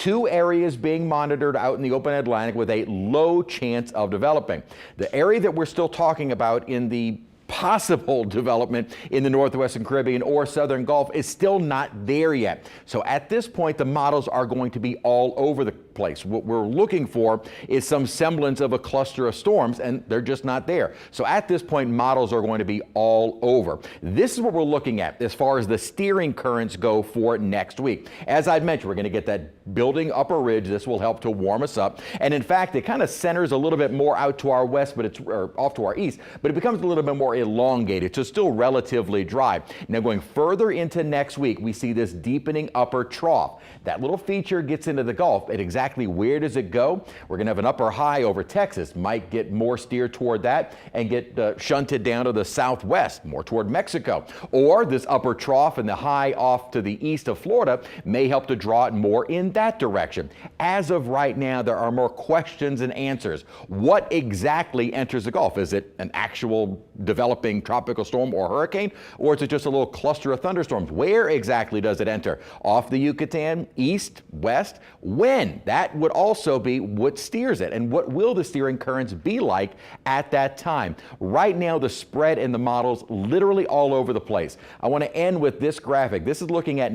Two areas being monitored out in the open Atlantic with a low chance of developing. The area that we're still talking about in the possible development in the northwestern Caribbean or southern Gulf is still not there yet. So at this point, the models are going to be all over the place. What we're looking for is some semblance of a cluster of storms, and they're just not there. So at this point, models are going to be all over. This is what we're looking at as far as the steering currents go for next week. As I mentioned, we're going to get that building upper ridge. This will help to warm us up. And in fact, it kind of centers a little bit more out to our west, but it's off to our east, but it becomes a little bit more elongated, so still relatively dry. Now going further into next week, we see this deepening upper trough. That little feature gets into the Gulf. And exactly where does it go? We're going to have an upper high over Texas. Might get more steer toward that and get shunted down to the southwest, more toward Mexico. Or this upper trough and the high off to the east of Florida may help to draw it more in that direction. As of right now, there are more questions and answers. What exactly enters the Gulf? Is it an actual developing tropical storm or hurricane, or is it just a little cluster of thunderstorms? Where exactly does it enter? Off the Yucatan, east, west? When? That would also be what steers it, and what will the steering currents be like at that time? Right now, the spread in the models literally all over the place. I want to end with this graphic. This is looking at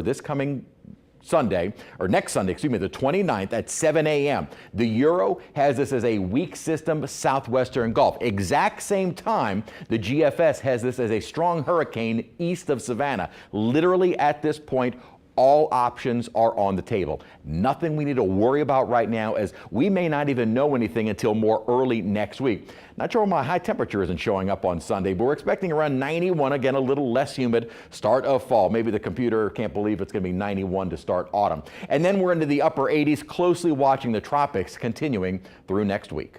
this coming Sunday, or next Sunday, excuse me, the 29th at 7 a.m. The Euro has this as a weak system southwestern Gulf. Exact same time, the GFS has this as a strong hurricane east of Savannah. Literally at this point, all options are on the table. Nothing we need to worry about right now, as we may not even know anything until more early next week. Not sure why my high temperature isn't showing up on Sunday, but we're expecting around 91, again, a little less humid, start of fall. Maybe the computer can't believe it's going to be 91 to start autumn. And then we're into the upper 80s, closely watching the tropics continuing through next week.